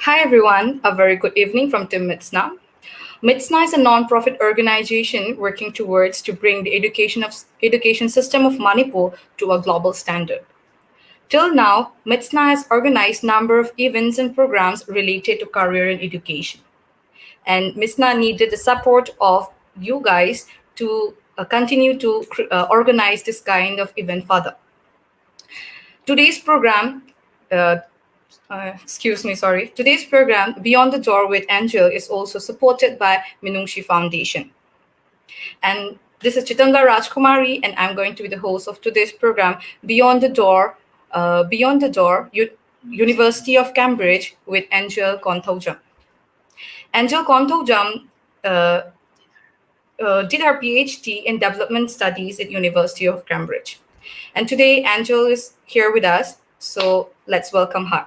Hi everyone, a very good evening from Team MitSna. MitSna is a non-profit organization working towards to bring the education system of Manipur to a global standard. Till now, MitSna has organized number of events and programs related to career and education. And MitSna needed the support of you guys to continue to organize this kind of event further. Today's program Today's program, Beyond the Door with Angel, is also supported by Minungshi Foundation. And this is Chitanda Rajkumari, and I'm going to be the host of today's program, Beyond the Door, University of Cambridge with Angel Konthoujam. Angel Konthoujam did her PhD in Development Studies at University of Cambridge. And today, Angel is here with us, so let's welcome her.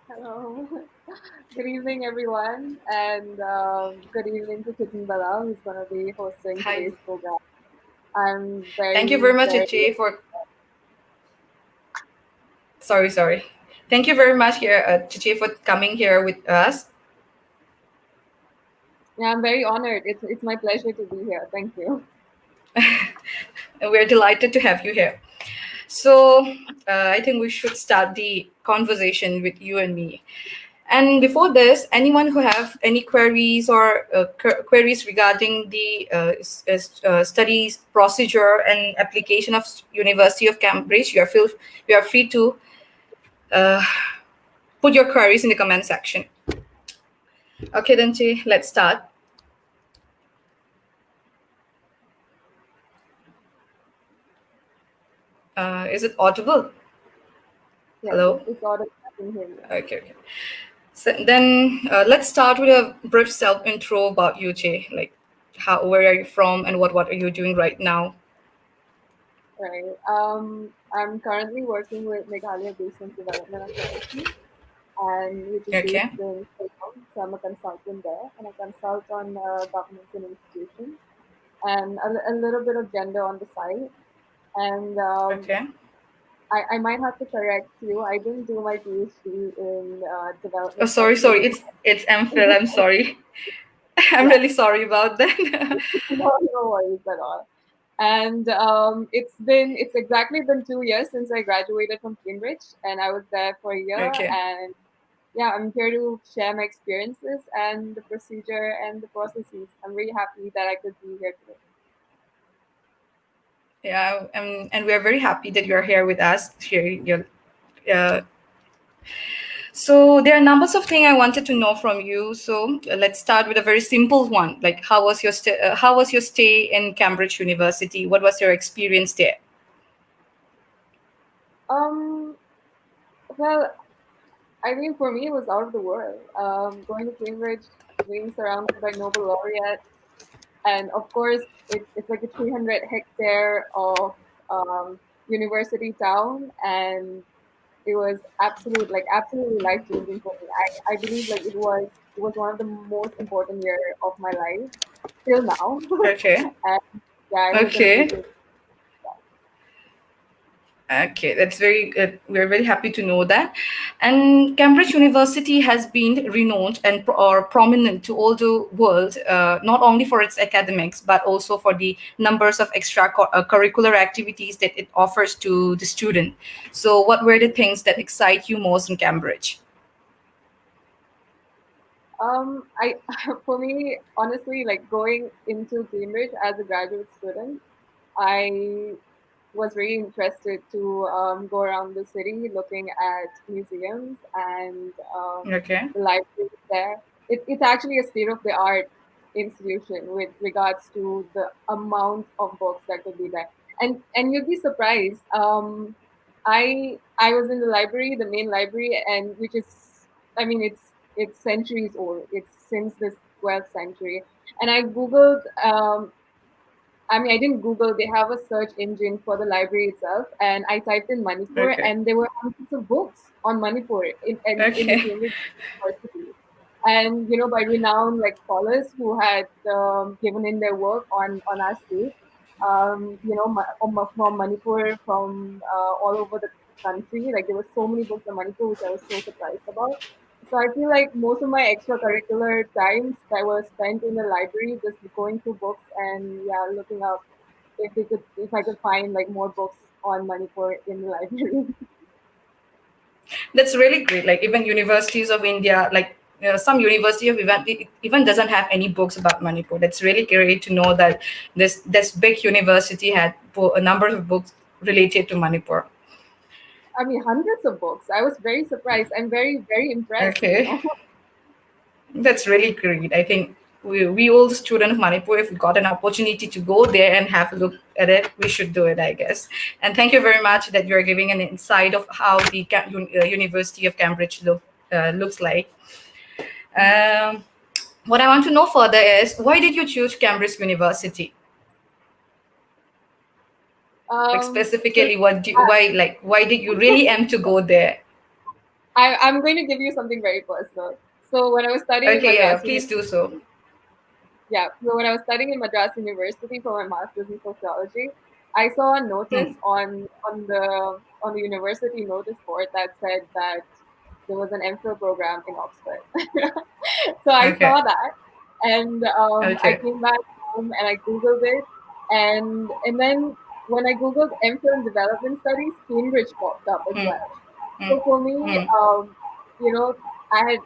Hello. Good evening, everyone, and good evening to Kitten Bala, who's going to be hosting today's program. I'm very. Thank you very much, Chichi, for. Sorry. Thank you very much, Chichi, for coming here with us. Yeah, I'm very honored. It's my pleasure to be here. Thank you. We're delighted to have you here. So I think we should start the conversation with you and me. And before this, anyone who have any queries or queries regarding the studies procedure and application of University of Cambridge, you are free to put your queries in the comment section. Okay, then, Chi, let's start. Is it audible? Yes, Hello? it's audible. I can hear you. Okay. So then let's start with a brief self-intro about you, Jay. Like, where are you from and what are you doing right now? Right. I'm currently working with Meghalaya Business Development Authority, and which is based in Shillong. So I'm a consultant there, and I consult on governments and institutions, and a little bit of gender on the side. And I might have to correct you. I didn't do my PhD in development. Oh, sorry. It's MPhil. I'm sorry. I'm really sorry about that. No worries at all. And it's exactly been 2 years since I graduated from Cambridge, and I was there for a year. Okay. And yeah, I'm here to share my experiences and the procedure and the processes. I'm really happy that I could be here today. Yeah, and we are very happy that you are here with us. So there are numbers of things I wanted to know from you. So let's start with a very simple one. Like, how was your stay in Cambridge University? What was your experience there? Well, I mean, for me, it was out of the world. Going to Cambridge, being surrounded by Nobel laureates, and of course, it's like a 300-hectare of university town, and it was absolutely life-changing for me. I believe like it was one of the most important years of my life till now. Okay. And yeah, okay. Okay, that's we're very happy to know that. And Cambridge University has been renowned and prominent to all the world, not only for its academics, but also for the numbers of extracurricular activities that it offers to the student. So what were the things that excite you most in Cambridge? For me, honestly, like going into Cambridge as a graduate student, I was really interested to go around the city looking at museums and the libraries there. It's actually a state-of-the-art institution with regards to the amount of books that could be there. And you'd be surprised. I was in the library, the main library, and which is, I mean, it's centuries old. It's since the 12th century. And I googled. I mean, I didn't Google. They have a search engine for the library itself, and I typed in Manipur, Okay. and there were hundreds of books on Manipur in the Okay. Cambridge University, and by renowned like scholars who had given in their work on our state. From Manipur, from all over the country. Like there were so many books on Manipur, which I was so surprised about. So I feel like most of my extracurricular times that were spent in the library, just going through books and yeah, looking up if I could find like more books on Manipur in the library. That's really great. Like even universities of India, like some university of even doesn't have any books about Manipur. That's really great to know that this big university had a number of books related to Manipur. I mean, hundreds of books. I was very surprised. I'm very, very impressed, Okay, that's really great. I think we all the student of Manipur, if we got an opportunity to go there and have a look at it, we should do it, I guess. And thank you very much that you're giving an insight of how the University of Cambridge looks like. Um, what I want to know further is why did you choose Cambridge University? Like So specifically, why did you really aim to go there? I'm going to give you something very personal. So when I was studying in Okay, yeah, Madras please do so. Yeah, so when I was studying in Madras University for my master's in sociology, I saw a notice Hmm. on the university notice board that said that there was an MPhil program in Oxford. So I Okay, saw that, and I okay. came back home and I googled it, and then when I googled MPhil in development studies, Cambridge popped up as Hmm. well. Hmm. So for me, Hmm. you know, I had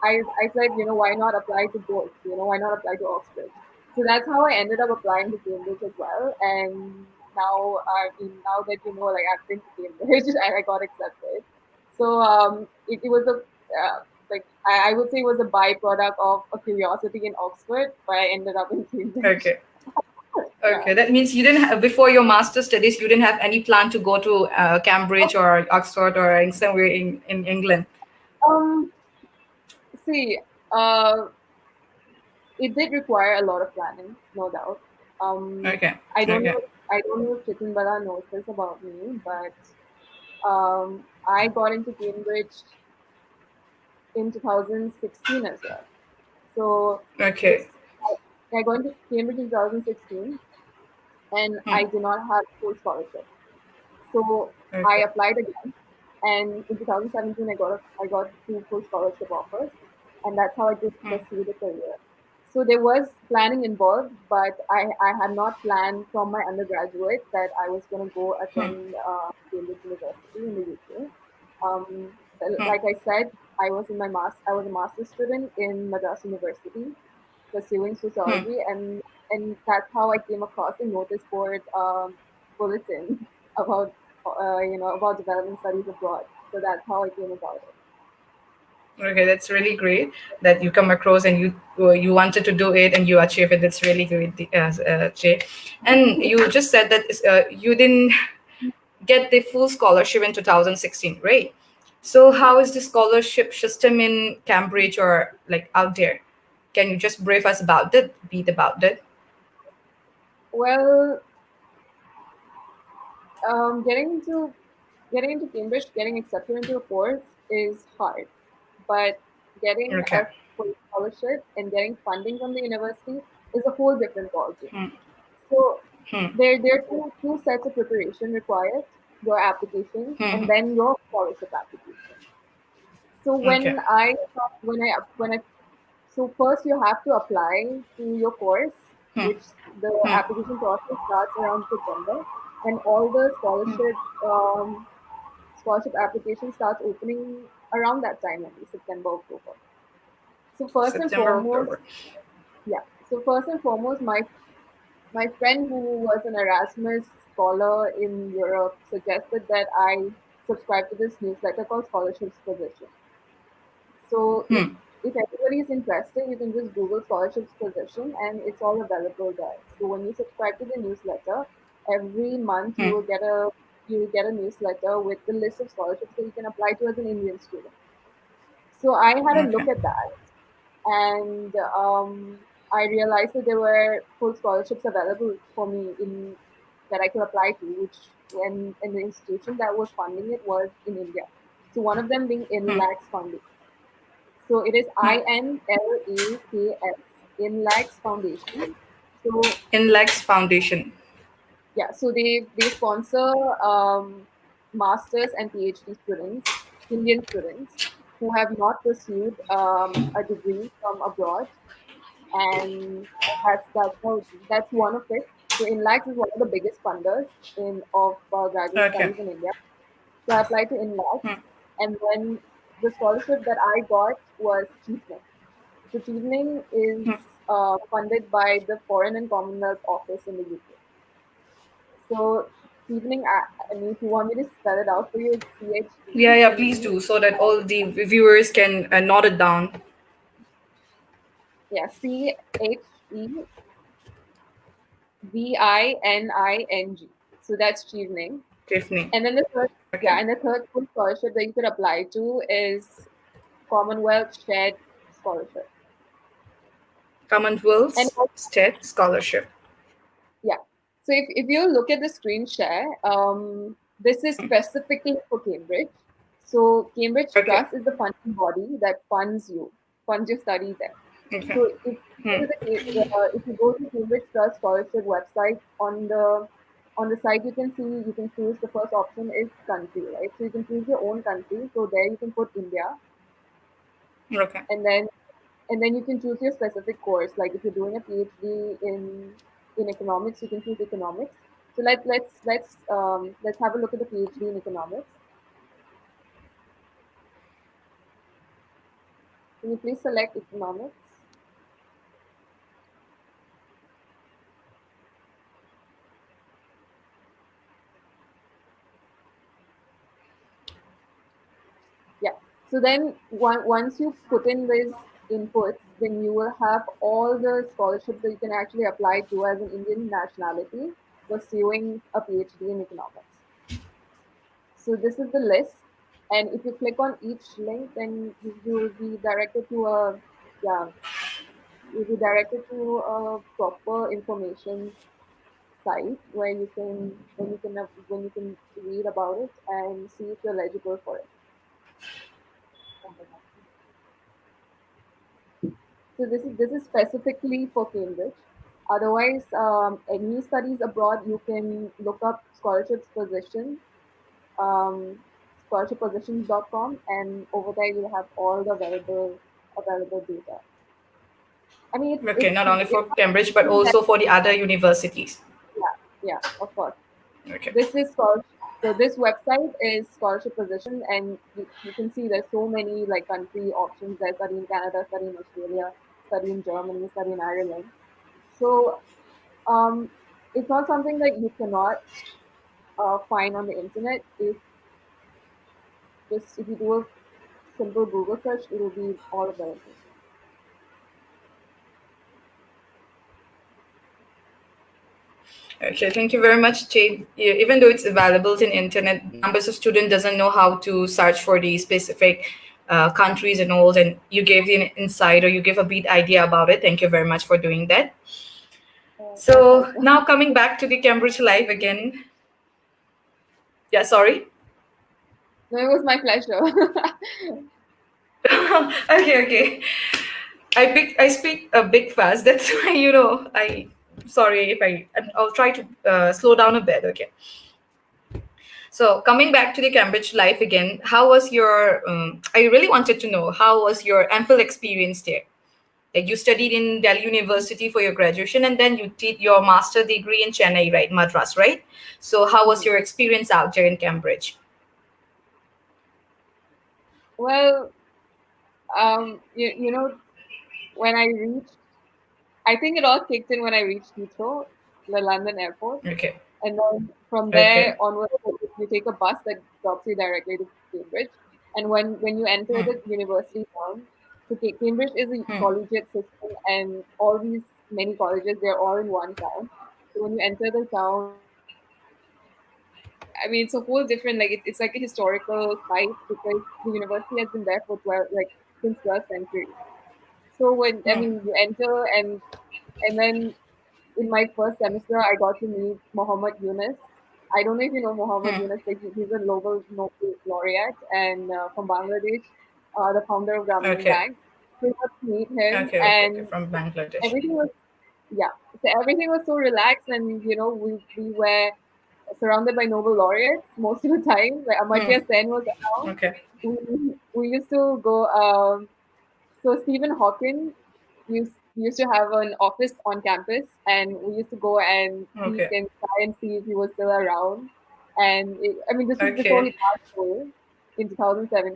I said, why not apply to both? Why not apply to Oxford? So that's how I ended up applying to Cambridge as well. And now that like I've been to Cambridge and I got accepted. So it was like I would say it was a byproduct of a curiosity in Oxford, but I ended up in Cambridge. Okay. Yeah. Okay, that means you didn't have, before your master studies, you didn't have any plan to go to Cambridge or Oxford or somewhere in England. Um. See. Uh. It did require a lot of planning, no doubt. Um, Okay, I don't okay. know. I don't know if Chitin Bala knows this about me, but I got into Cambridge in 2016 as well. So Okay. this I got into Cambridge in 2016, and Hmm. I did not have full scholarship. So I Okay. applied again, and in 2017 I got two full scholarship offers, and that's how I just Hmm. pursued a career. So there was planning involved, but I had not planned from my undergraduate that I was going to go Hmm. attend Cambridge University in the UK. Hmm. Like I said, I was a master's student in Madras University pursuing Hmm. sociology, and that's how I came across a notice board bulletin about about development studies abroad. So that's how I came about it. Okay, that's really great that you come across and you wanted to do it and you achieve it. That's really great, Jay. And you just said that you didn't get the full scholarship in 2016, right? So Yeah. how is the scholarship system in Cambridge or like out there? Can you just brief us about it, beat about it? Well, getting into Cambridge, getting accepted into a course is hard, but getting Okay. a full scholarship and getting funding from the university is a whole different ballgame. Hmm. So Hmm. there are two sets of preparation required: your application and Hmm. then your scholarship application. So Okay. when I so first you have to apply to your course, Hmm. which the Hmm. application process starts around September, and all the scholarship application starts opening around that time only, September, October. So first and September, foremost, October. yeah. So first and foremost, my friend who was an Erasmus scholar in Europe suggested that I subscribe to this newsletter called Scholarships Position. So Hmm. if anybody is interested, you can just Google scholarships position and it's all available there. So when you subscribe to the newsletter, every month Hmm. you get a newsletter with the list of scholarships that you can apply to as an Indian student. So I had a Okay. look at that, and I realized that there were full scholarships available for me in that I could apply to, which when and the institution that was funding it was in India. So one of them being INLAX Foundation. So it is INLAKS, INLAX Foundation. So Inlex Foundation. yeah, so they sponsor masters and PhD students, Indian students who have not pursued a degree from abroad, and that's one of it. So INLAX is one of the biggest funders in of graduate Okay. studies in India. So I applied to INLAX, and then the scholarship that I got was cheapening. So cheapening is funded by the Foreign and Commonwealth Office in the UK. So cheapening, I mean, if you want me to spell it out for you, it's Yeah, yeah, please do, so that all the viewers can note it down. Yeah, CHEVINING. So that's cheapening. Tiffany. And then the third, Okay. yeah, and the third full scholarship that you could apply to is Commonwealth Shared Scholarship. And Commonwealth State Scholarship. yeah, so if you look at the screen share, this is specifically for Cambridge. So Cambridge Okay. Trust is the funding body that funds your study there. Okay. So if you go to Cambridge Trust Scholarship website on the site you can choose the first option is country, right? So you can choose your own country. So there you can put India, Okay. and then you can choose your specific course. Like if you're doing a PhD in economics, you can choose economics. So let's have a look at the PhD in economics. Can you please select economics? Yeah. So then once you put in these inputs, then you will have all the scholarships that you can actually apply to as an Indian nationality pursuing a PhD in economics. So this is the list, and if you click on each link, then you will be directed to a yeah, you'll be directed to a proper information site where you can when you can read about it and see if you're eligible for it. So this is specifically for Cambridge. Otherwise, any studies abroad, you can look up scholarships position, um, scholarshippositions.com, and over there you'll have all the available data. I mean, Okay. Not only it's for not Cambridge, but something that also for the other universities. yeah, yeah, of course. Okay. This is scholarship. So this website is scholarship position, and you can see there's so many like country options there. Study in Canada, study in Australia, study in Germany, study in Ireland. So um, it's not something that you cannot find on the internet. If you do a simple Google search, it will be all available. Okay, thank you very much, Jade. Even though it's available in internet, numbers of students doesn't know how to search for the specific countries and all, and you gave the insight or you gave a bit idea about it. Thank you very much for doing that. My So pleasure. now coming back to the Cambridge life again. Yeah, sorry. No, it was my pleasure. Okay, okay. I speak a bit fast. That's why I. Sorry if I'll try to slow down a bit. Okay. So coming back to the Cambridge life again, how was your? I really wanted to know how was your MPhil experience there. Like you studied in Delhi University for your graduation, and then you did your master degree in Chennai, right, Madras, right? So how was Mhm. your experience out there in Cambridge? Well, you know, when I think it all kicked in when I reached Heathrow, the London airport. Okay, And then from okay, there onwards, you take a bus that drops you directly to Cambridge. And when you enter the university town, so Cambridge is a collegiate system, and all these many colleges, they're all in one town. So when you enter the town, I mean, it's a whole different, like it's like a historical site because the university has been there for 12, like since 12th century. So when I Hmm. mean you enter and then in my first semester I got to meet Muhammad Yunus. I don't know if you know Muhammad Hmm. Yunus, like he's a Nobel laureate and from Bangladesh, the founder of Grameen Okay. Bank. So I got to meet him Okay. Okay. Okay. and From Bangladesh. everything was yeah. So everything was so relaxed and we were surrounded by Nobel laureates most of the time. Like Hmm. Amartya Sen was around. Okay. We used to go. So Stephen Hawking used to have an office on campus, and we used to go and peek Okay. and try and see if he was still around. And I mean, this was before he Okay. passed away in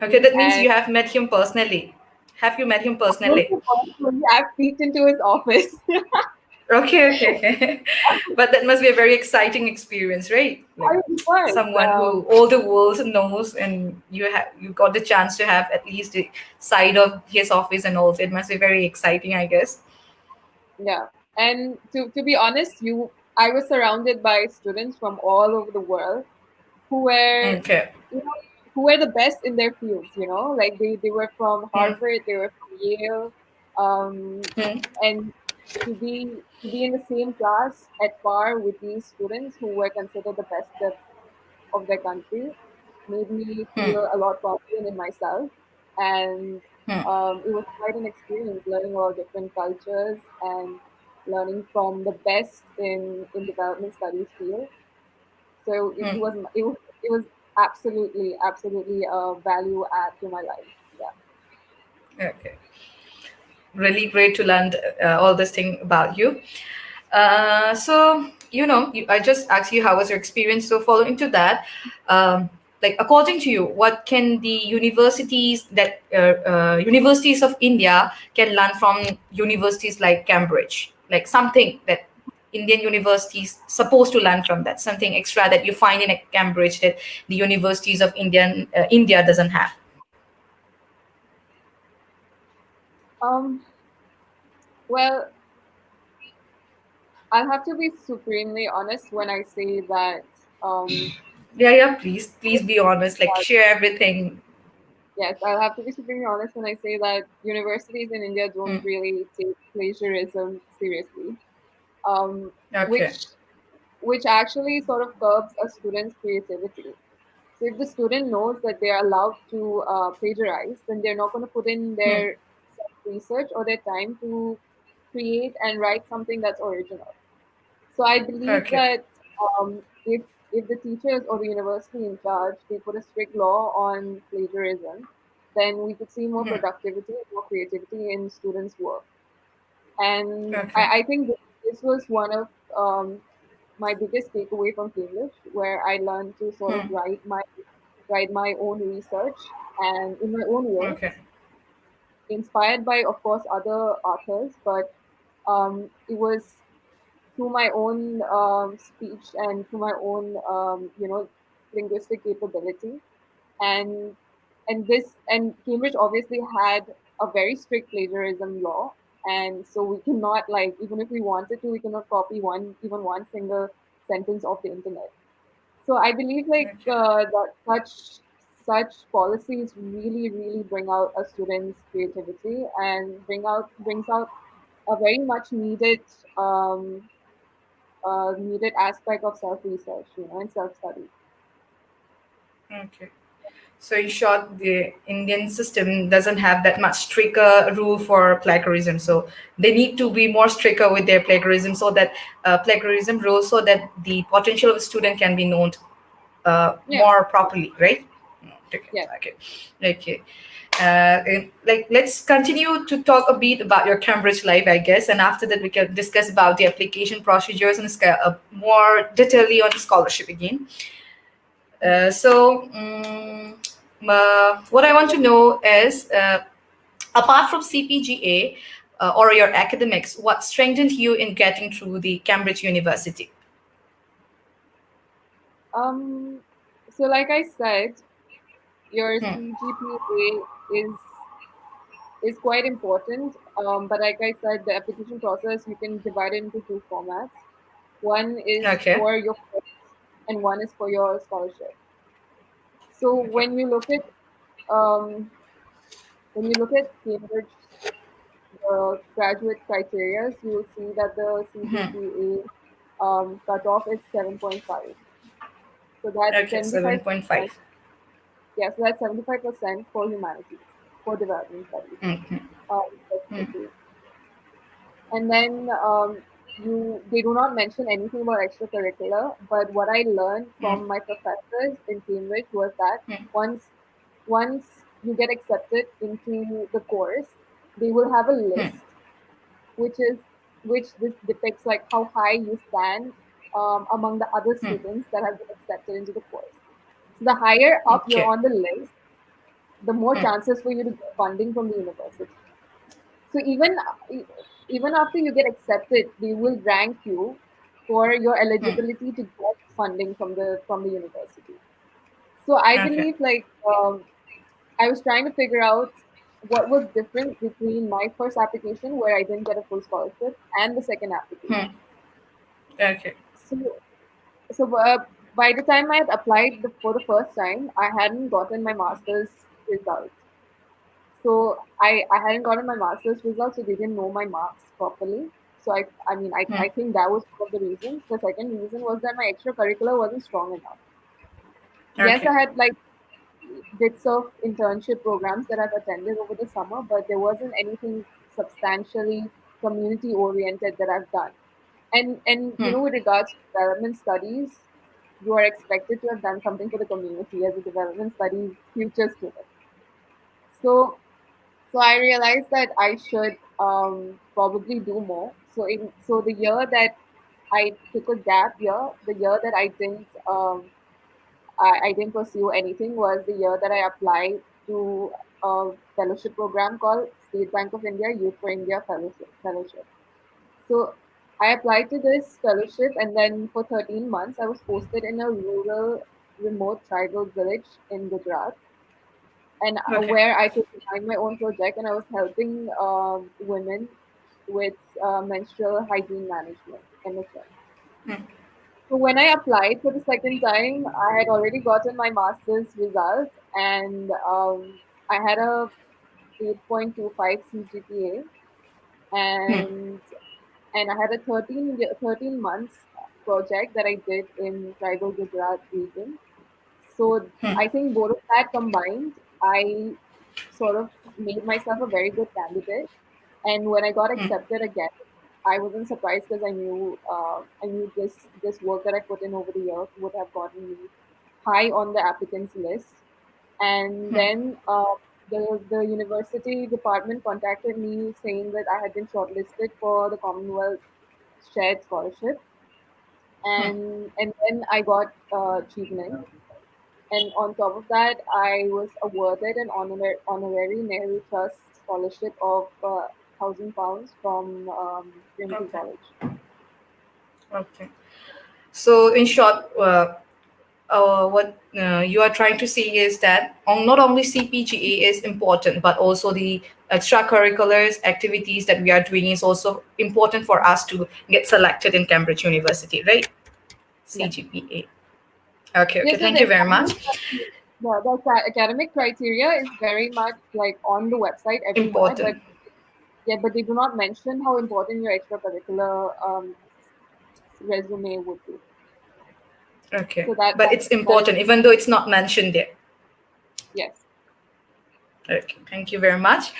Okay. 2017. That means And you have met him personally. Have you met him most personally? of us, I've peeked into his office. Okay. Okay. Okay. But that must be a very exciting experience, right? Like I mean, it was. someone who all the world knows, and you got the chance to have at least a side of his office and all. It must be very exciting, I guess. Yeah. And to be honest, I was surrounded by students from all over the world who were Okay. you know who were the best in their fields, like they were from Hmm. Harvard, they were from Yale, Hmm. and to be in the same class at par with these students who were considered the best of their country made me Hmm. feel a lot confident in myself. And Hmm. it was quite an experience learning about different cultures and learning from the best in development studies field. So it was absolutely a value add to my life. Yeah. Okay. Really great to learn all this thing about you. So I just asked you how was your experience. So following to that, like according to you, what can the universities of India can learn from universities like Cambridge? Like something that Indian universities supposed to learn from that, something extra that you find in a Cambridge that the universities of India doesn't have. Um. Well, I'll have to be supremely honest when I say that. Um. Yeah, yeah. Please be honest. Like share everything. Yes, I'll have to be supremely honest when I say that universities in India don't Hmm. really take plagiarism seriously. Um. Okay. Which which actually sort of curbs a student's creativity. So if the student knows that they are allowed to plagiarize, then they're not going to put in Hmm. their research or their time to create and write something that's original. So I believe Okay. that if the teachers or the university in charge they put a strict law on plagiarism, then we could see more productivity and more creativity in students' work. And Okay. I think this was one of my biggest takeaway from Cambridge, where I learned to sort of Hmm. write my own research and in my own way, Okay. inspired by, of course, other authors, but it was through my own speech and through my own, linguistic capability. And and Cambridge obviously had a very strict plagiarism law, and so we cannot, like, even if we wanted to, we cannot copy one single sentence off the internet. So I believe like Okay. that such policies really bring out a student's creativity and brings out a very much um, needed aspect of self research, and self study. Okay. So in short, the Indian system doesn't have that much stricter rule for plagiarism. So they need to be more stricter with their plagiarism, so that plagiarism rules, so that the potential of a student can be known Yes, more yes, properly, right? Okay. yes. Okay. Okay. And, like, let's continue to talk a bit about your Cambridge life, I guess, and after that we can discuss about the application procedures and more detailedly on the scholarship again. What I want to know is, apart from CPGA or your academics, what strengthened you in getting through the Cambridge University? Um, so like I said, your Hmm. CGPA is quite important. But like I said, the application process you can divide it into two formats. One is Okay. for your credits. and one is for your scholarship. So Okay. um, when you look at Cambridge, the graduate criteria, you will see that the CGPA cutoff is 7.5. So that's Okay, 75%. 7.5. Yeah, so that's 75% for humanities, for development studies, specifically. And then they do not mention anything about extracurricular. But what I learned from my professors in Cambridge was that once once you get accepted into the course, they will have a list which is which this depicts like how high you stand among the other students that have been accepted into the course. So the higher up you're Okay. on the list, the more chances for you to get funding from the university. So even after you get accepted, they will rank you for your eligibility to get funding from the university. So I Okay. believe I was trying to figure out what was different between my first application where I didn't get a full scholarship and the second application. Okay. So so by the time I had applied for the first time, I hadn't gotten my master's result. So I hadn't gotten my master's results, so they didn't know my marks properly. So I think that was one of the reasons. The second reason was that my extracurricular wasn't strong enough. Yes, Okay. I had like bits of internship programs that I've attended over the summer, but there wasn't anything substantially community oriented that I've done. And with regards to development studies, you are expected to have done something for the community as a development studies future student. So so I realized that I should probably do more. So the year that I took a gap year, the year that I didn't pursue anything was the year that I applied to a fellowship program called State Bank of India Youth for India Fellowship. So I applied to this fellowship, and then for 13 months I was posted in a rural, remote tribal village in Gujarat, and Okay. where I could design my own project, and I was helping women with menstrual hygiene management, MSN. So when I applied for the second time, I had already gotten my master's result, and I had a 8.25 CGPA, and I had a 13 months project that I did in tribal Gujarat region. So I think both of that combined, I sort of made myself a very good candidate. And when I got accepted again, I wasn't surprised because I knew this work that I put in over the years would have gotten me high on the applicants list. And then the university department contacted me saying that I had been shortlisted for the Commonwealth Shared Scholarship, and then I got achievement. And on top of that, I was awarded an honorary Nehru Trust scholarship of £1,000 from Trinity Okay. College. Okay. So, in short, what you are trying to say is that not only CPGA is important, but also the extracurriculars activities that we are doing is also important for us to get selected in Cambridge University, right? Yes. CGPA. Okay. Okay. Yes, so Thank you very much. the academic criteria is very much like on the website everywhere, Important. but they do not mention how important your extracurricular resume would be. Okay. So But it's that is important, even though it's not mentioned there. yes. Okay, thank you very much.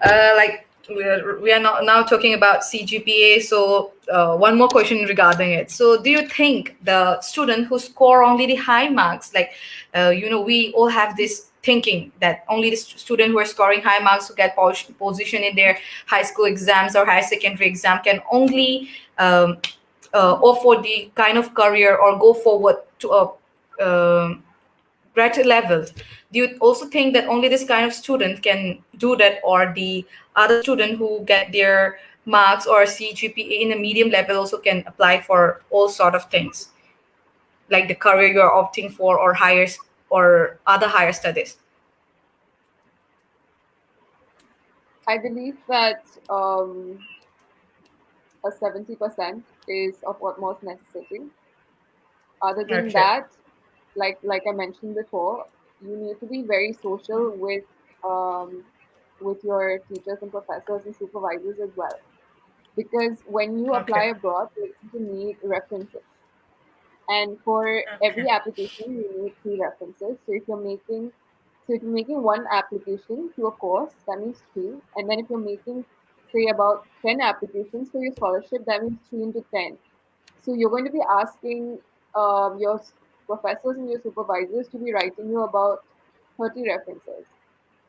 Like we are now talking about CGPA. So one more question regarding it. So do you think the student who score only the high marks, like we all have this thinking that only the student who are scoring high marks who get position in their high school exams or higher secondary exam can only offer the kind of career or go forward to a better levels. Do you also think that only this kind of student can do that, or the other student who get their marks or CGPA in a medium level also can apply for all sort of things, like the career you're opting for or higher or other higher studies? I believe that a 70% is of utmost necessity. Other than Okay. that, like I mentioned before, you need to be very social um, with your teachers and professors and supervisors as well. Because when you apply Okay. abroad, you're going to need references. And for Okay. every application, you need three references. So if you're making one application to a course, that means three. And then if you're making, say, about 10 applications for your scholarship, that means three into 10. So you're going to be asking your professors and your supervisors to be writing you about 30 references.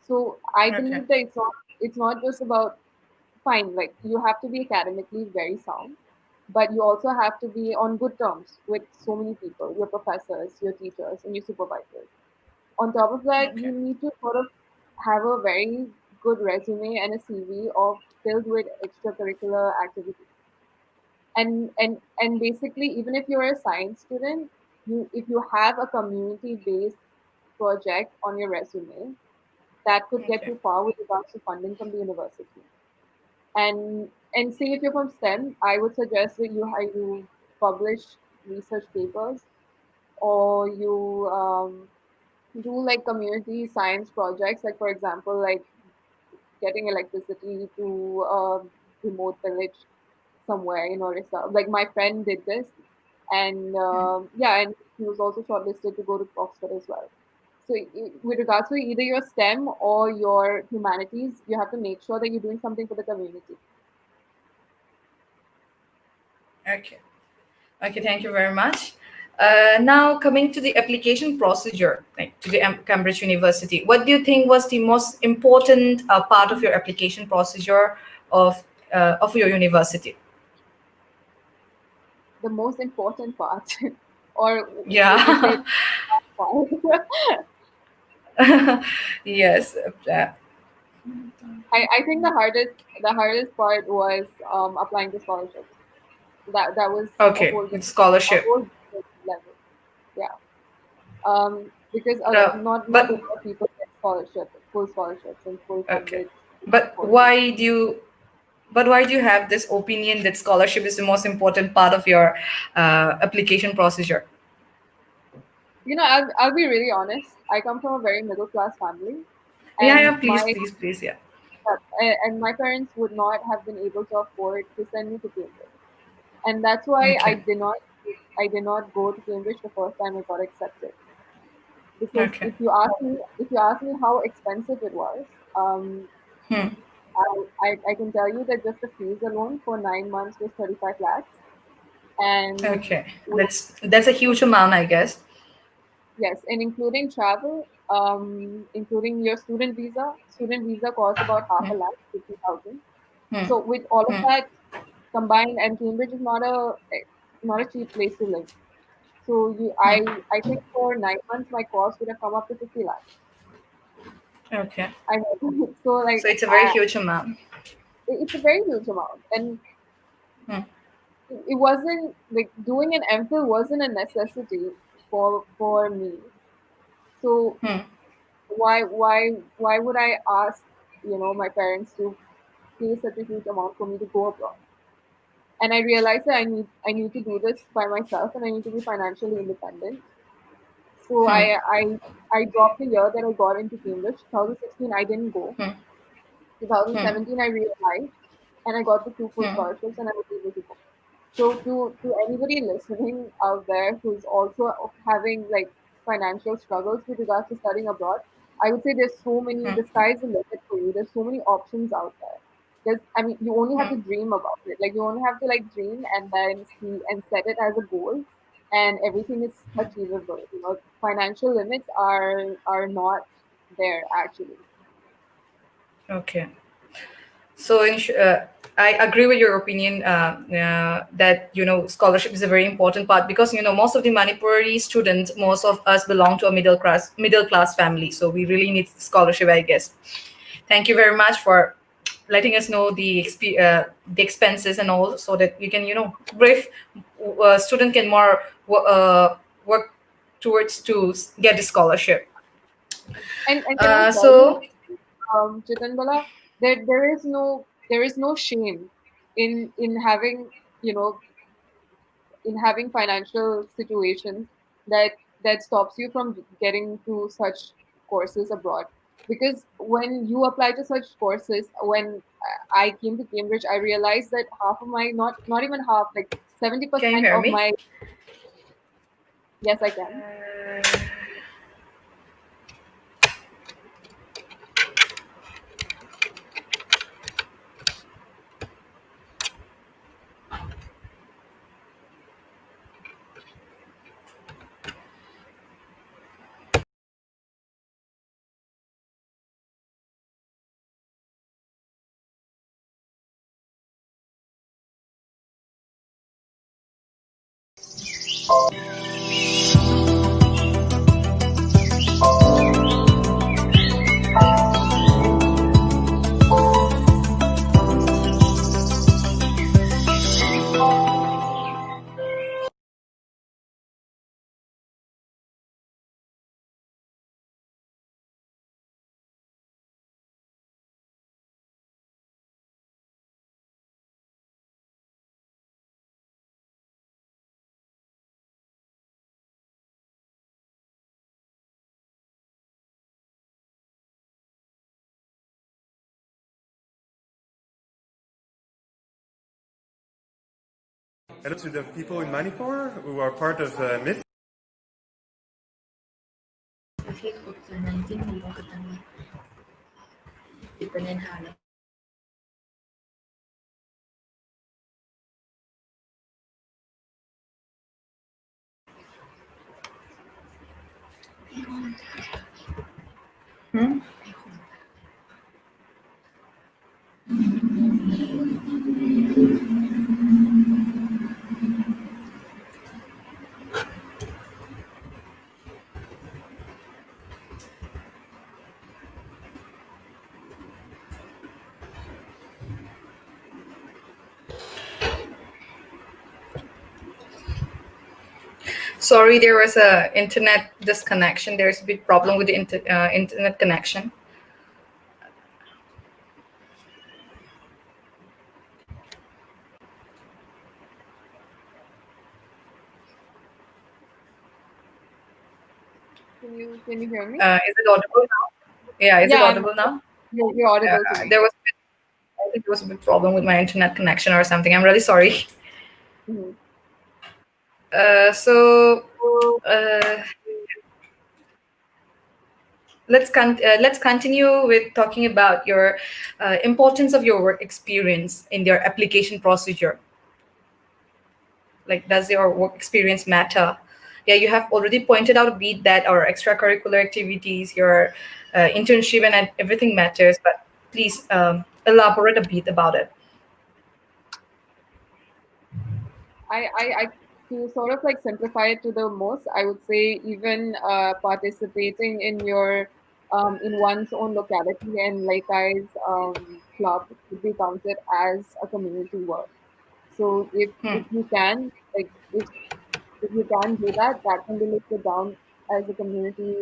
So I Okay. believe that it's not just about, fine, like you have to be academically very sound, but you also have to be on good terms with so many people, your professors, your teachers, and your supervisors. On top of that, Okay. you need to sort of have a very good resume and a CV of filled with extracurricular activities. And basically, even if you're a science student, if you have a community based project on your resume, that could get Okay. you far with regards to funding from the university. And see, if you're from STEM, I would suggest that you publish research papers, or you do like community science projects, like for example, like getting electricity to a remote village somewhere in Orissa. Like my friend did this, and yeah, and he was also shortlisted to go to Oxford as well. So with regards to either your STEM or your humanities, you have to make sure that you're doing something for the community. Okay. Okay, thank you very much. Now, coming to the application procedure, like to the Cambridge University, what do you think was the most important part of your application procedure of your university? The most important part, or would you say Yeah. part? Yes. I think the hardest part was applying to scholarships. That was Okay, a scholarship. whole different level. Yeah. Because Uh, not a but lot of people get full scholarships and full okay, funded but courses. why do you have this opinion that scholarship is the most important part of your application procedure? I'll be really honest. I come from a very middle class family, Yeah, and yeah, please, please, please, yeah. my parents would not have been able to afford to send me to Cambridge, and that's why Okay. I did not go to Cambridge the first time I got accepted. Because Okay. if you ask me how expensive it was, Hmm. I can tell you that just the fees alone for 9 months was 35 lakhs, and Okay. with, That's a huge amount, I guess. yes, and including travel, including your student visa costs about half a lakh, 50,000. Hmm. So with all of Hmm. that combined, and Cambridge is not a cheap place to live. So I think for 9 months my cost would have come up to 50 lakhs. Okay. I know. So like So it's a very huge amount. it's a very huge amount, and Hmm. it wasn't like doing an MPhil wasn't a necessity for me. So Hmm. why would I ask my parents to pay such a huge amount for me to go abroad? And I realized that I need to do this by myself, and I need to be financially independent. So Hmm. I dropped the year that I got into Cambridge. 2016 I didn't go. Hmm. Hmm. 2017 I realized, and I got the two full Hmm. scholarships, and I was able to go. So to anybody listening out there who's also having like financial struggles with regards to studying abroad, I would say the sky's the limit for you. There's so many options out there. I mean, you only have Hmm. to dream about it. Like you only have to like dream and then see and set it as a goal, and everything is achievable. Financial limits are not there actually. Okay. So, I agree with your opinion that scholarship is a very important part because most of the Manipuri students, most of us belong to a middle class family, so we really need scholarship, I guess. Thank you very much for letting us know the expenses and all, so that we can brief student can more work towards to get the scholarship. And can I tell you, So Chitandala, there is no shame in having you know in having financial situations that stops you from getting to such courses abroad. Because when you apply to such courses, when I came to Cambridge, I realized that half of my, not even half, like Can you 70% hear of me? my, yes, I can. Hello to the people in Manipur who are part of MIT. Sorry, there was a internet disconnection. There's a big problem with the internet connection. Can you hear me? Is it audible now? Yeah, is it Yeah, audible now? you're audible to me. There was, I think there was a big problem with my internet connection or something. I'm really sorry. Mhm. So uh, let's continue with talking about your importance of your work experience in your application procedure. Like, does your work experience matter? Yeah, you have already pointed out a bit that our extracurricular activities, your internship, and everything matters. But please elaborate a bit about it. I to sort of like simplify it to the most, I would say even participating in your in one's own locality and like I's club would be counted as a community work. So if you can, like if you can do that, that can be listed down as a community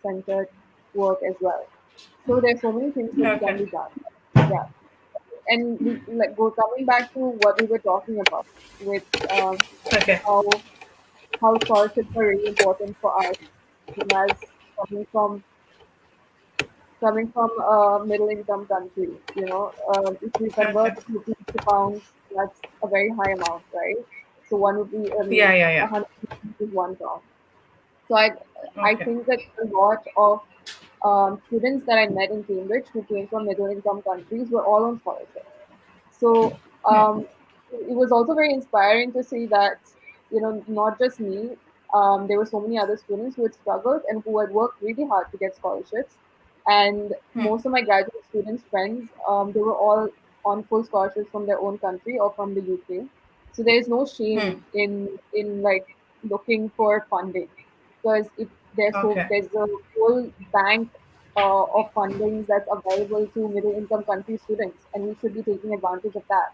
centered work as well. So there's so many things which can Okay. be done. Yeah, and we like go coming back to what we were talking about with Okay. how scholarships are really important for us, you know, as coming from a middle income country. You know, if we convert Okay. rupees to pounds, that's a very high amount, right? So one rupee, I Yeah. mean, Yeah. Yeah. 100 is 1 pound. So I Okay. think that a lot of students that I met in Cambridge who came from middle income countries were all on scholarships. So it was also very inspiring to see that, not just me, there were so many other students who had struggled and who had worked really hard to get scholarships. And most of my graduate students, friends, they were all on full scholarships from their own country or from the UK. So there's no shame in like looking for funding, because if Okay. there's a whole bank of fundings that's available to middle income country students, and we should be taking advantage of that.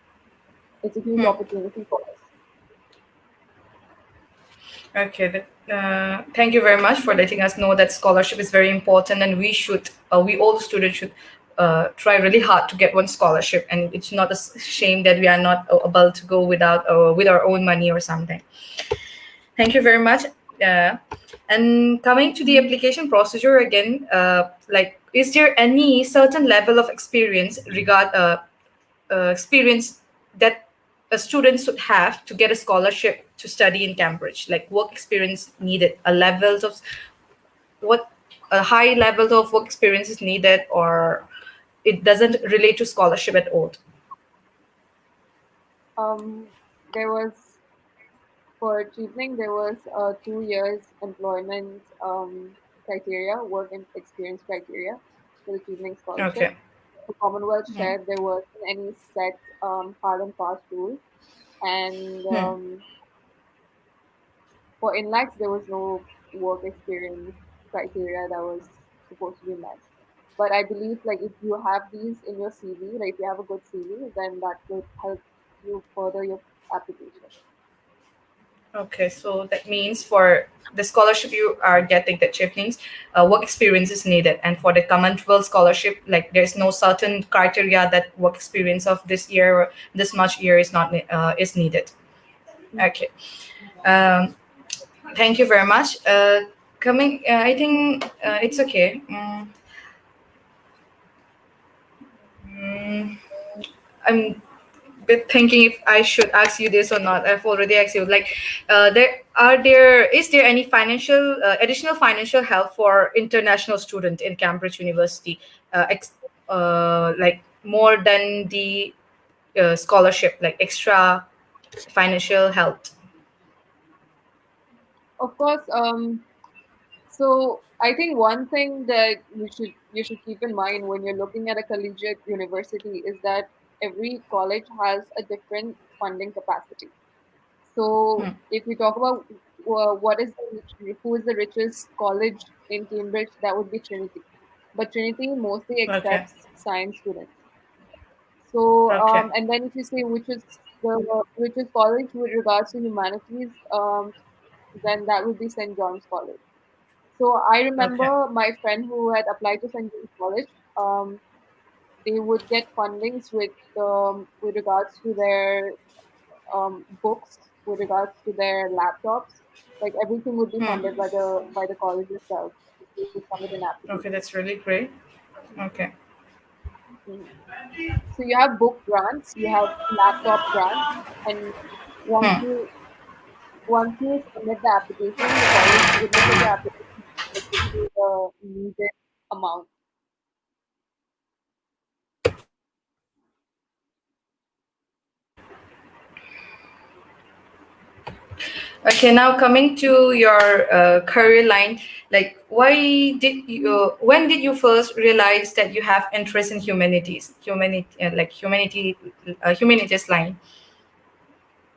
It's a huge opportunity for us. Okay. Thank you very much for letting us know that scholarship is very important, and we should, we all students should try really hard to get one scholarship, and it's not a shame that we are not able to go without with our own money or something. Thank you very much. Uh, and coming to the application procedure again, like, is there any certain level of experience that a student should have to get a scholarship to study in Cambridge? Like work experience needed, a levels of what a high level of work experience is needed, or it doesn't relate to scholarship at all? Um, there was For achieving, there was 2 years employment criteria, work and experience criteria for the achieving scholarship. Okay. For Commonwealth share, there wasn't any set hard and fast rule, and for inlax, there was no work experience criteria that was supposed to be met. But I believe like if you have these in your CV, like if you have a good CV, then that could help you further your application. Okay, so that means for the scholarship you are getting, the Chiflings, work experience is needed. And for the Commonwealth scholarship, like there's no certain criteria that work experience of this year or this much year is not is needed. Okay. Um, Thank you very much. I think it's okay. Mm, I'm bit thinking if I should ask you this or not. I've already asked you. Like, is there any financial additional financial help for international student in Cambridge University? Like more than the scholarship, like extra financial help. Of course, so I think one thing that you should keep in mind when you're looking at a collegiate university is that every college has a different funding capacity. So if we talk about who is the richest college in Cambridge, that would be Trinity. But Trinity mostly Okay. accepts science students. So Okay. and then if you say which is the richest college with regards to humanities, then that would be St. John's College. So I Okay. remember my friend who had applied to St. James College. They would get fundings with regards to their books, with regards to their laptops. Like everything would be funded by the college itself. They would submit an Okay, application. that's really great. Okay. Mhm. So you have book grants, you have laptop grants, and once Hmm. you once you submit the application, the college would look at your application and give you the needed amount. Okay, now coming to your career line, like when did you first realize that you have interest in humanities line?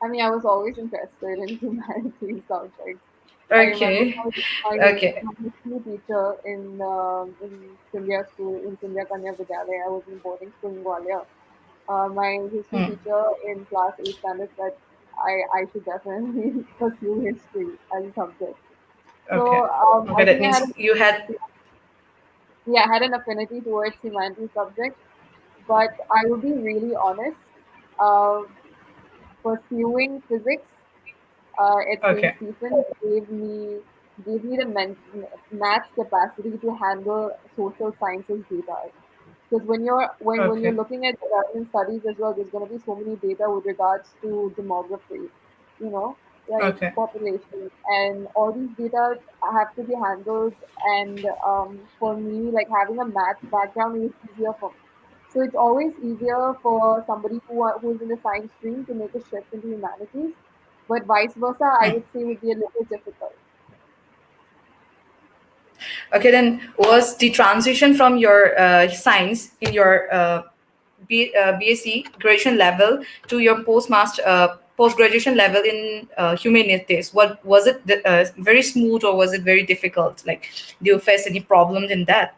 I mean, I was always interested in humanities subjects. I remember Okay, okay, my history teacher in Sindhya school, in Sindhya Kanya Vidyalaya. I was in boarding school in Gwalior. My history teacher in class 8 standard said I should definitely pursue history as a subject. okay, So okay. I That think means you had. I had an affinity towards humanities subjects, but I will be really honest. Uh, Pursuing physics at St. Okay, Stephen gave me the maths capacity to handle social sciences data. Because when you're okay, looking at development studies as well, there's going to be so many data with regards to demography, you know, like okay, population, and all these data have to be handled. And for me, like having a math background is easier for me. So it's always easier for somebody who is in the science stream to make a shift into humanities, but vice versa, I would say would be a little difficult. okay. Then was the transition from your science in your BSc graduation level to your post graduation level in humanities? What was it? Very smooth, or was it very difficult? Like, do you face any problems in that?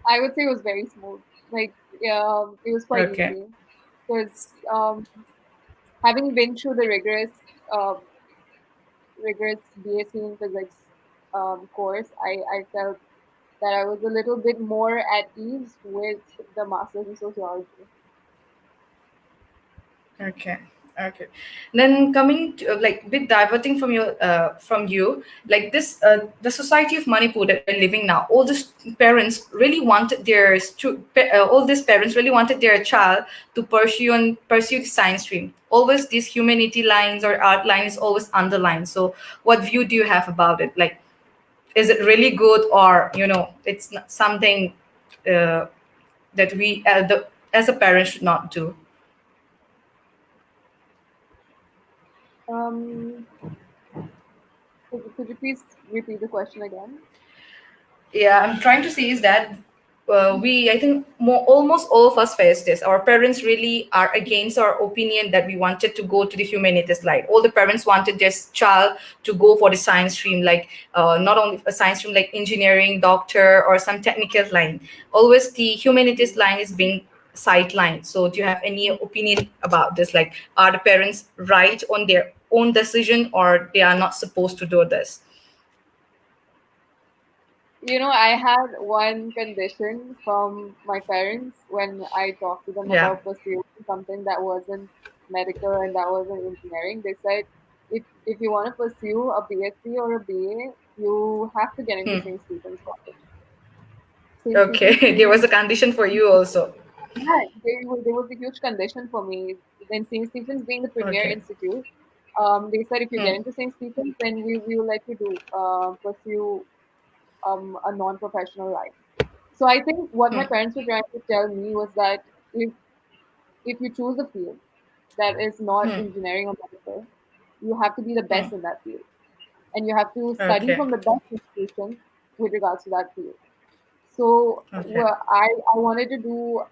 I would say it was very smooth. Like, it was quite Okay, easy because having been through the um, rigorous BSc in physics course, I felt that I was a little bit more at ease with the master's in sociology. Okay. Okay. Then coming to like bit diverting from your from you, like this the society of Manipur that we're living now, all these parents really wanted all these parents really wanted their child to pursue the science stream. Always these humanity lines or art line is always underlined. So what view do you have about it? Like, is it really good, or it's not something uh, that we as a parent should not do? Um, could you please repeat the question again? Yeah, I'm trying to see is that I think almost all of us face this. Our parents really are against our opinion that we wanted to go to the humanities line. All the parents wanted their child to go for the science stream, like not only a science stream like engineering, doctor, or some technical line. Always the humanities line is being sidelined. So do you have any opinion about this? Like, are the parents right on their own decision, or they are not supposed to do this? I had one condition from my parents when I talked to them Yeah. about pursuing something that wasn't medical and that wasn't engineering. They said, if you want to pursue a BSc or a BA, you have to get into Hmm. St. Stephen's College. St. Stephen's Okay, there being, was a condition for you also. yeah, there was a huge condition for me. Then St. Stephen's being the premier Okay. institute, they said if you Hmm. get into St. Stephen's, then we will let you pursue a non-professional life. So I think what my Hmm. parents were trying to tell me was that if you choose a field that is not Hmm. engineering or medical, you have to be the Hmm. best in that field, and you have to study Okay. from the best institutions with regards to that field. So Okay. I wanted to do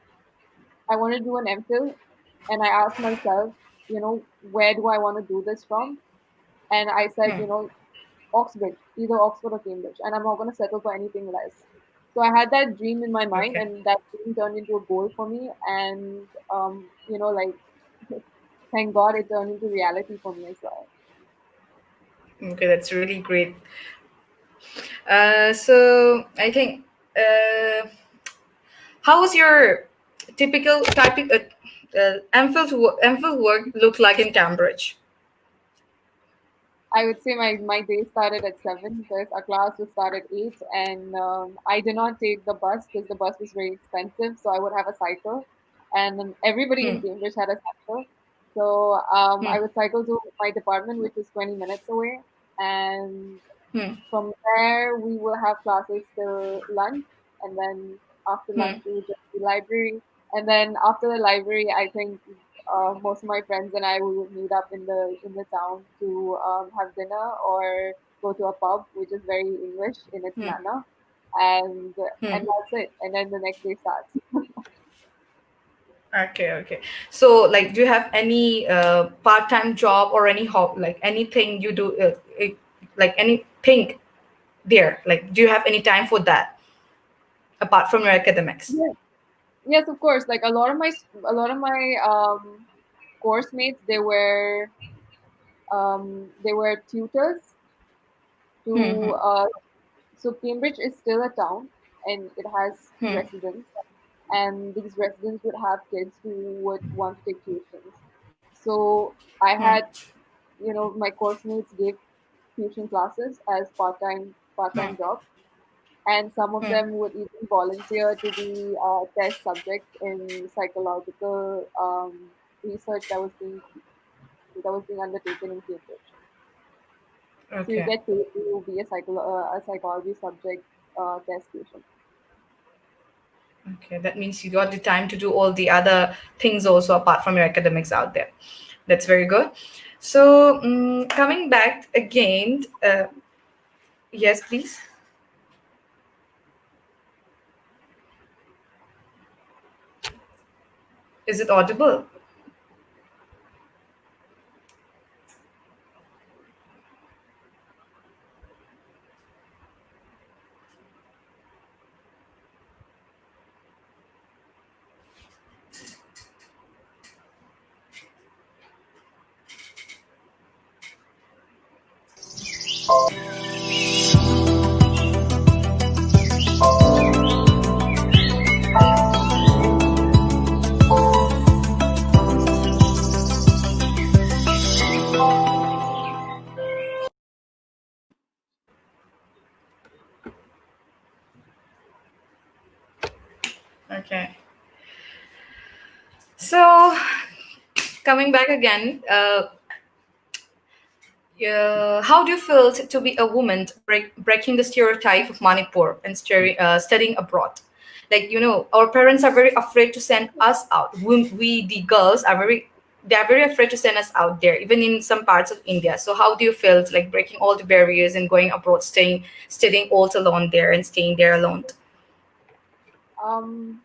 an MPhil, and I asked myself, where do I want to do this from? And I said, Hmm. Oxbridge, either Oxford or Cambridge, and I'm not going to settle for anything less. So I had that dream in my mind, Okay. and that dream turned into a goal for me. And like thank God it turned into reality for me as well. Okay, that's really great. So I think, how was your typical typing MPhil work look like in Cambridge? I would say my day started at 7 because our class would start at 8, and I did not take the bus because the bus was very expensive. So I would have a cycle, and then everybody in Hmm. Cambridge had a cycle. So Hmm. I would cycle to my department, which was 20 minutes away, and Hmm. from there, we will have classes till lunch, and then after Hmm. lunch, we would just the library, and then after the library, I think most of my friends and I we would meet up in the town to have dinner or go to a pub, which is very English in its Hmm. manner, and Hmm. and that's it. And then the next day starts. Okay, okay. So, like, do you have any part-time job or any like anything you do, like anything there? Like, do you have any time for that apart from your academics? Yes, yes, of course. Like a lot of my course mates, they were tutors Hmm. to so Cambridge is still a town and it has Hmm. residents, and these residents would have kids who would want to take tuitions. So I Hmm. had, my course mates gave tuition classes as Hmm. part-time jobs, and some of Hmm. them would even volunteer to be test subjects in psychological research that was being undertaken in Cambridge. So you Okay. get paid to be a psychology subject test patient. Okay. That means you got the time to do all the other things also apart from your academics out there. That's very good. So, coming back again, yes, please. Is it audible? Okay. So coming back again, how do you feel to be a woman breaking the stereotype of Manipur and studying abroad? Like, our parents are very afraid to send us out. We the girls are they are very afraid to send us out there, even in some parts of India. So how do you feel like breaking all the barriers and going abroad, studying all alone there and staying there alone? Um,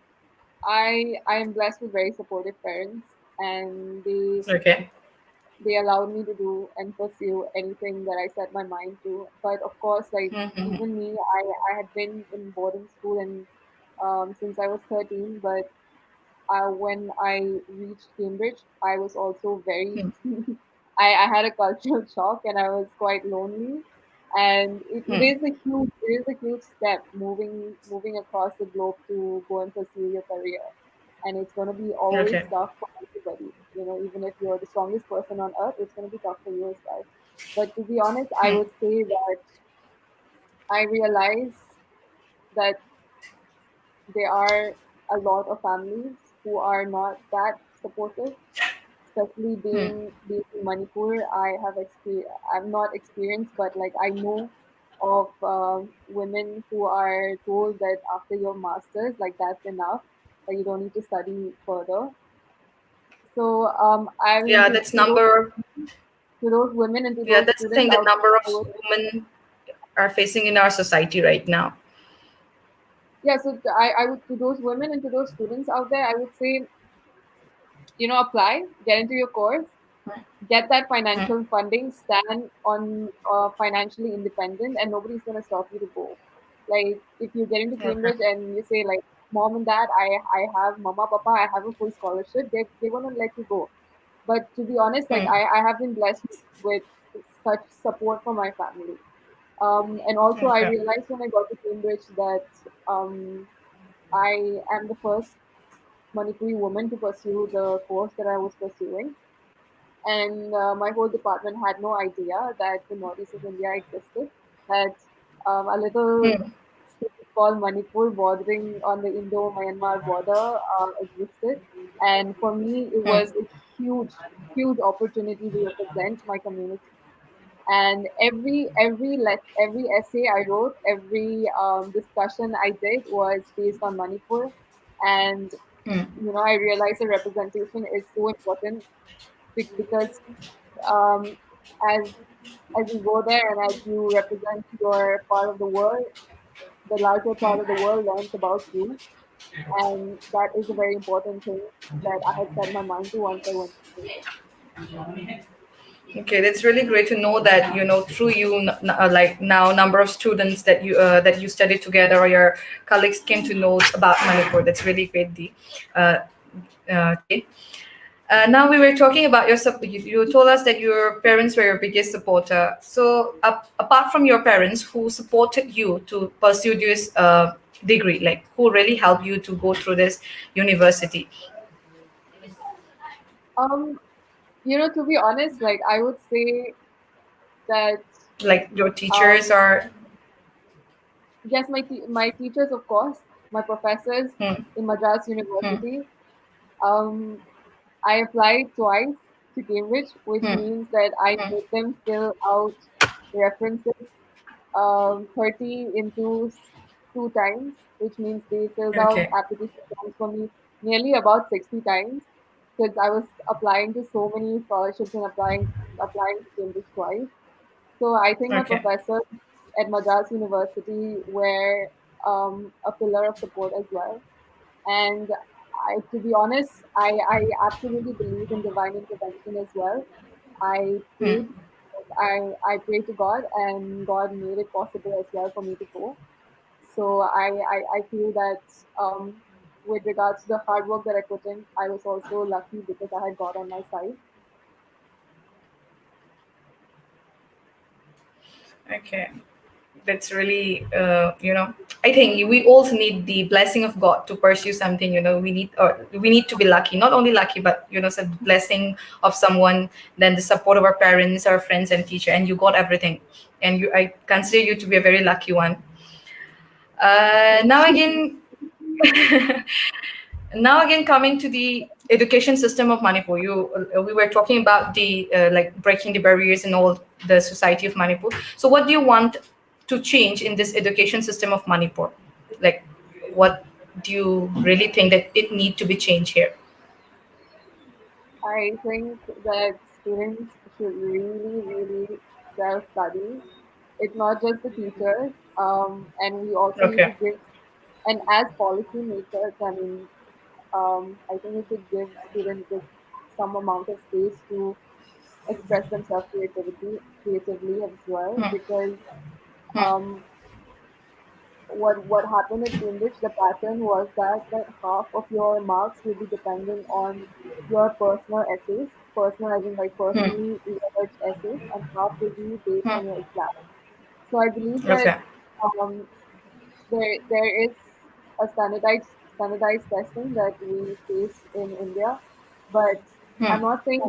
I am blessed with very supportive parents, and Okay. they allowed me to do and pursue anything that I set my mind to. But of course, like Mm-hmm. even me, I had been in boarding school and since I was 13. But when I reached Cambridge, I was also very I had a cultural shock and I was quite lonely. And it is a huge step moving across the globe to go and pursue your career. And it's gonna be always Okay. tough for everybody. Even if you're the strongest person on earth, it's gonna be tough for you as well. But to be honest, I would say that I realize that there are a lot of families who are not that supportive, especially being in Manipur. I'm not experienced, but like I know of women who are told that after your masters, like that's enough, that you don't need to study further. So I mean Yeah, that's number. to those women and to Yeah, those that's the students thing. The out there, number I of would women are facing in our society right now. yeah. So I would to those women and to those students out there, I would say apply, get into your course, get that financial funding, stand on financially independent, and nobody's gonna stop you to go. Like if you get into Okay. Cambridge and you say like, mom and dad, I have mama, papa, I have a full scholarship, they're gonna let you go. But to be honest, like I have been blessed with such support from my family. And also I Okay. realized when I got to Cambridge that I am the first Manipuri woman to pursue the course that I was pursuing, and my whole department had no idea that the northeast of India existed. That a little state called Manipur, bordering on the Indo-Myanmar border, existed, and for me, it was a huge opportunity to represent my community. And every essay I wrote, every discussion I did was based on Manipur, and I realized the representation is so important because um, as as you go there and as you represent your part of the world, the larger part of the world learns about you, and that is a very important thing that I had set my mind to once I went to school. Okay, that's really great to know that through you, like now, number of students that you studied together or your colleagues came to know about Manipur. That's really great, Dee. Uh, okay. Now we were talking about you told us that your parents were your biggest supporter. So apart from your parents, who supported you to pursue this degree, like who really helped you to go through this university? Um, to be honest, like I would say that Like your teachers um, or. yes, my teachers, of course, my professors Hmm, in Madras hmm, University. Um, I applied twice to Cambridge, which hmm, means that I hmm. made them fill out references 30 into 2 times, which means they filled out Okay, application forms for me nearly about 60 times because I was applying to so many scholarships and applying to Cambridge twice. So I think my okay, professors at Madras University were a pillar of support as well. And to be honest, I absolutely believe in divine intervention as well. I prayed, I prayed to God, and God made it possible as well for me to go. So I feel that with regards to the hard work that I put in, I was also lucky because I had God on my side. okay. That's really I think we also need the blessing of God to pursue something. We need to be lucky, not only lucky, but some blessing of someone, then the support of our parents, our friends and teacher, and you got everything. And I consider you to be a very lucky one. Thank Now you. again, Now again, coming to the education system of Manipur, we were talking about the like breaking the barriers in all the society of Manipur. So what do you want to change in this education system of Manipur? Like, what do you really think that it need to be changed here? I think that students should really, really self-study. It's not just the teachers, and we also need to Okay. give, and as policymakers, I mean, I think we should give students just some amount of space to express themselves creatively as well, because um, what happened at Cambridge, the pattern was that half of your marks will be depending on your personal essays, personal as in like personally researched essays, and half will be based on your exam. So I believe that Okay. um, there is a standardized testing that we face in India, but I'm not saying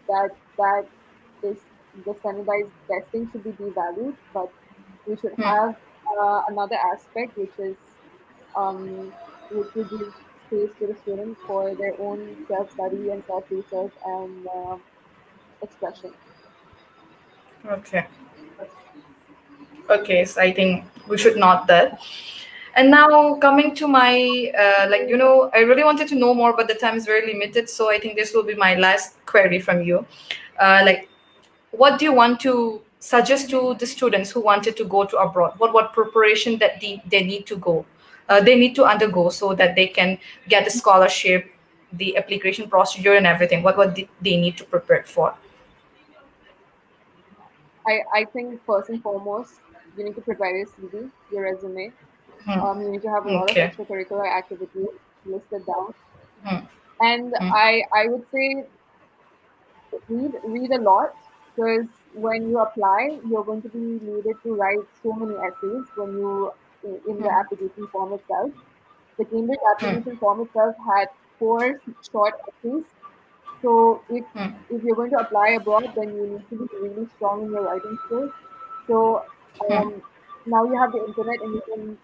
that this the standardized testing should be devalued, but we should have another aspect um, which will give space to the students for their own self study and self research and expression. Okay. Okay. So I think we should not that. And now coming to my like I really wanted to know more, but the time is very limited. So I think this will be my last query from you. Like, what do you want to suggest to the students who wanted to go to abroad? What preparation that they need to go, they need to undergo so that they can get the scholarship, the application procedure, and everything. They need to prepare for? I think first and foremost, you need to prepare your CV, your resume. You need to have a lot of Okay. extracurricular activities listed down. And I would say read a lot, because when you apply, you're going to be needed to write so many essays when you in the application form itself. The Cambridge application form itself had four short essays. So if you're going to apply abroad, then you need to be really strong in your writing skills. So now you have the internet and you can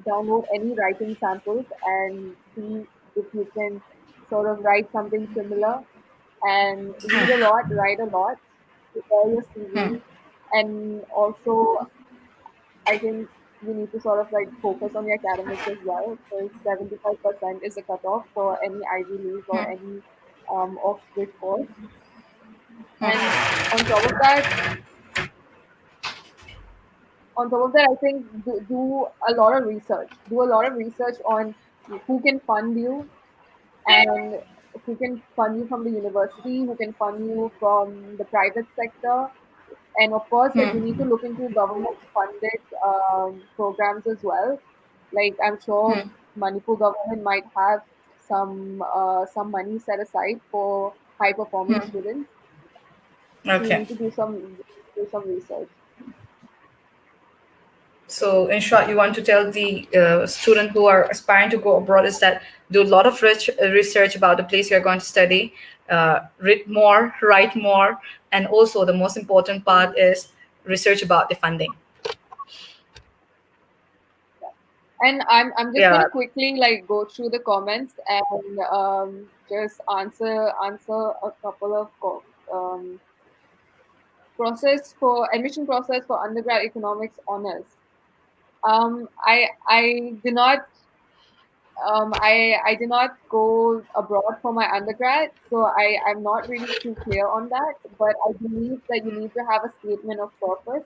download any writing samples and see if you can sort of write something similar, and read a lot, write a lot, prepare your CV, and also I think you need to sort of like focus on your academics as well, because 75% is the cutoff for any Ivy League or any Oxbridge course. And on top of that, I think do a lot of research. Do a lot of research on who can fund you, and who can fund you from the university, who can fund you from the private sector. And of course, like you need to look into government funded programs as well. Like I'm sure Manipur government might have some money set aside for high performing students. So you Okay. need to do some research. So, in short, you want to tell the student who are aspiring to go abroad is that do a lot of research about the place you're going to study, read more, write more, and also the most important part is research about the funding. And I'm just Yeah. gonna quickly like go through the comments and just answer a couple of process for admission process for undergrad economics honors. I did not I did not go abroad for my undergrad, so I'm not really too clear on that. But I believe that you need to have a statement of purpose,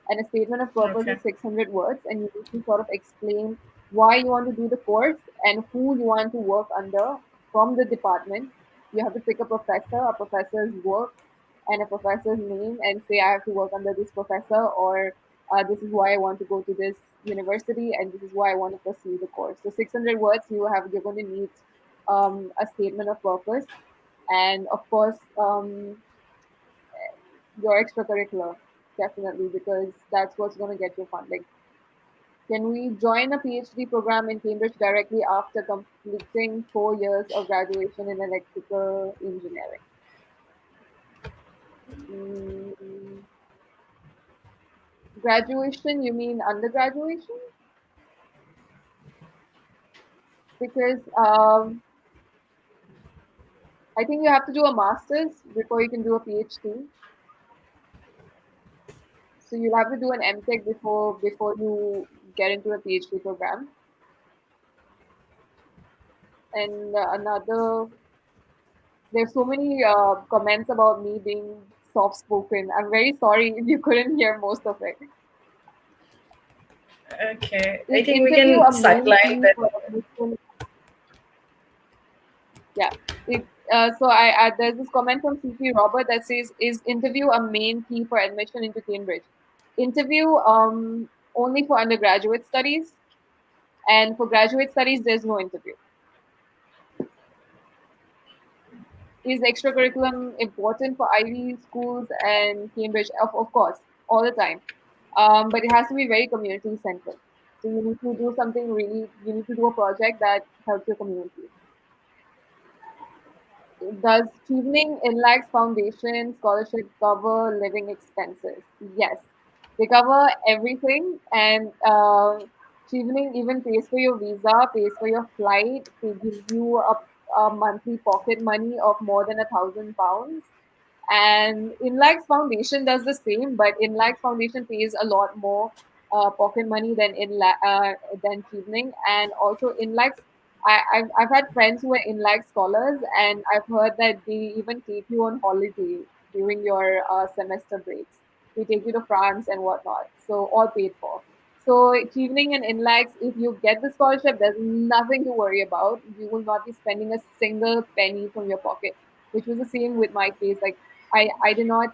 and a statement of purpose Okay. is 600 words, and you need to sort of explain why you want to do the course and who you want to work under from the department. You have to pick a professor's work, and a professor's name, and say I have to work under this professor, or this is why I want to go to this university, and this is why I want to pursue the course. So 600 words, you're going to need a statement of purpose, and of course your extracurricular, definitely, because that's what's going to get you funding. Can we join a PhD program in Cambridge directly after completing 4 years of graduation in electrical engineering? Mm, graduation, you mean undergraduation? because I think you have to do a master's before you can do a PhD. So you'll have to do an MTech before you get into a PhD program. And there's so many comments about me being soft spoken. I'm very sorry if you couldn't hear most of it. Okay, I Is think we interview can a main sideline key that. for admission? Yeah. So there's this comment from CP Robert that says, "Is interview a main key for admission into Cambridge?" Interview only for undergraduate studies, and for graduate studies, there's no interview. Is extracurriculum important for Ivy schools and Cambridge? Of course, all the time. But it has to be very community centric. So you need to do something really. You need to do a project that helps your community. Does Chevening Inlag's Foundation scholarship cover living expenses? Yes, they cover everything, and Chevening even pays for your visa, pays for your flight, they give you a monthly pocket money of more than £1,000. And Inlag's Foundation does the same, but Inlag's Foundation pays a lot more pocket money than Chevening, and also Inlag's. I've had friends who are Inlag scholars, and I've heard that they even take you on holiday during your semester breaks. They take you to France and whatnot, so all paid for. So Chevening and Inlags, if you get the scholarship, there's nothing to worry about. You will not be spending a single penny from your pocket, which was the same with my case. Like I did not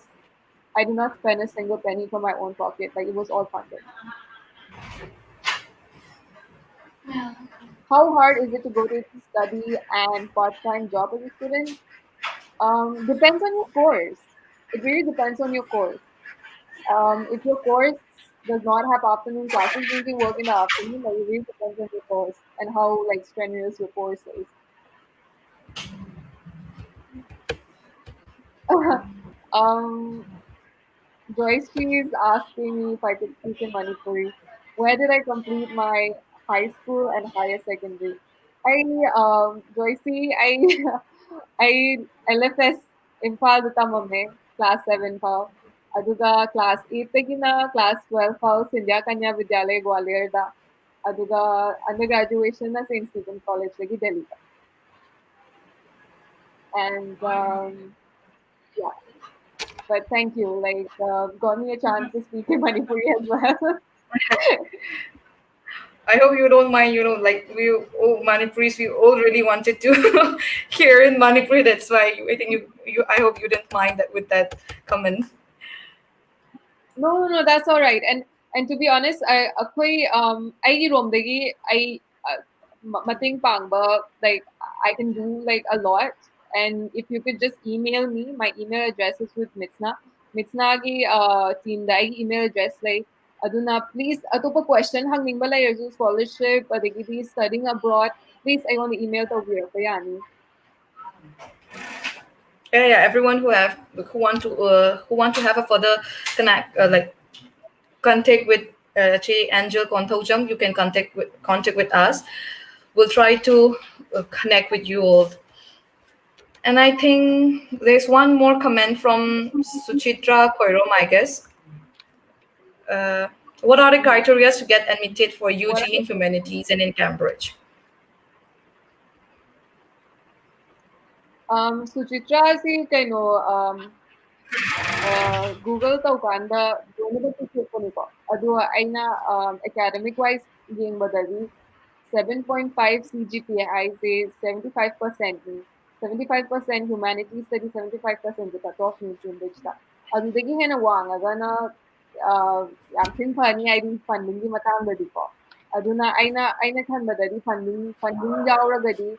spend a single penny from my own pocket. Like it was all funded. How hard is it to go to study and part-time job as a student? Depends on your course. It really depends on your course. If your course does not have afternoon classes, you can work in the afternoon. But it really depends on your course and how like strenuous your course is. um, Joyce, she is asking me if I could speak in Manipuri. Where did I complete my high school and higher secondary? Joyce, I I LFS Imphal Tamame, class 7 pa. Aduga class 8 na class 12 pa Sindhya Kanya Vidyalaya Gwalior da. Aduga undergraduation na sa Stephen College lagi Delhi. And yeah, but thank you. Like got me a chance to speak in Manipuri as well. I hope you don't mind. Like we all Manipuris, we all really wanted to hear in Manipuri. That's why I think you. I hope you didn't mind that with that comment. No, that's all right. And to be honest, I romdagi I mating pang ba like I can do like a lot. And if you could just email me, my email address is with MitSna. MitSna gi team da email address like aduna please atopa question hangning bala yung scholarship adigi di studying abroad. Please I want to email to Weir Payani. Yeah. Everyone who want to have a further connect like contact with Angel Konthoujam, you can contact with us. We'll try to connect with you all. And I think there's one more comment from Suchitra Koirom, I guess. What are the criteria to get admitted for What UG in humanities and in Cambridge? Suchitra si Google tawkanda donable ticket ko nito. Adu aina academic wise ging badali 7.5 CGPA I say 75% ni 75% humanities study 75% the cutoff ni Cambridge ta. Adu dagi hena wang aga na yamsin pani I din funding di matang badi ko. Adu na aina kan badali funding jawra gadi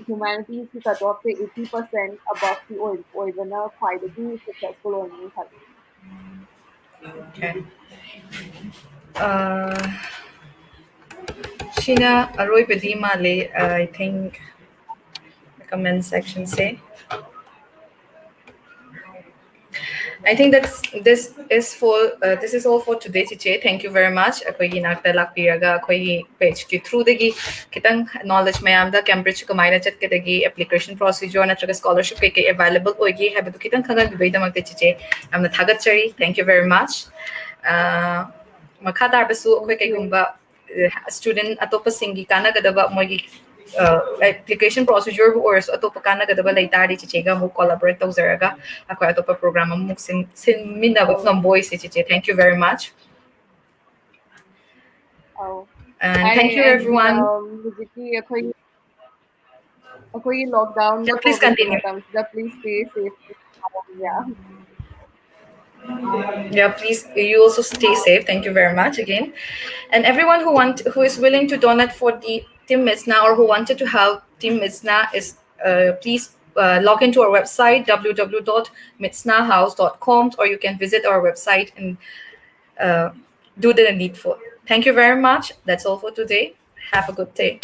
humanities की cut off से 80% above की ओइजना ख्वाइदगी successful होनी था. Okay. Uh, Sheena Aroy Bedimale, I think the comment section say. I think this is all for today, Chiche. Thank you very much. Akoigi nakta lakpiraga akoigi page ki through dagi kitang knowledge mayam da Cambridge kamaina chat kedagi application procedure natraga scholarship ke available oigi habatu kitang khaga bibai damakte Chiche. Amna thagat chari. Thank you very much. Makha tarbasu akoi kaigumba student atopa singi kana gadaba moigi application procedure or atopa kana gadaba laitari Chichega mo collaborate tawzaraga akoy atopa program mo sin minabot ng voice Chiche. Thank you very much. And thank you everyone. ako'y lockdown Yeah, na please COVID continue. please stay safe. Yeah. Yeah, please, you also stay safe. Thank you very much again. And everyone who is willing to donate for the Team MitSna or who wanted to help Team MitSna is please log into our website www.mitsnahouse.com, or you can visit our website and do the needful. Thank you very much. That's all for today. Have a good day.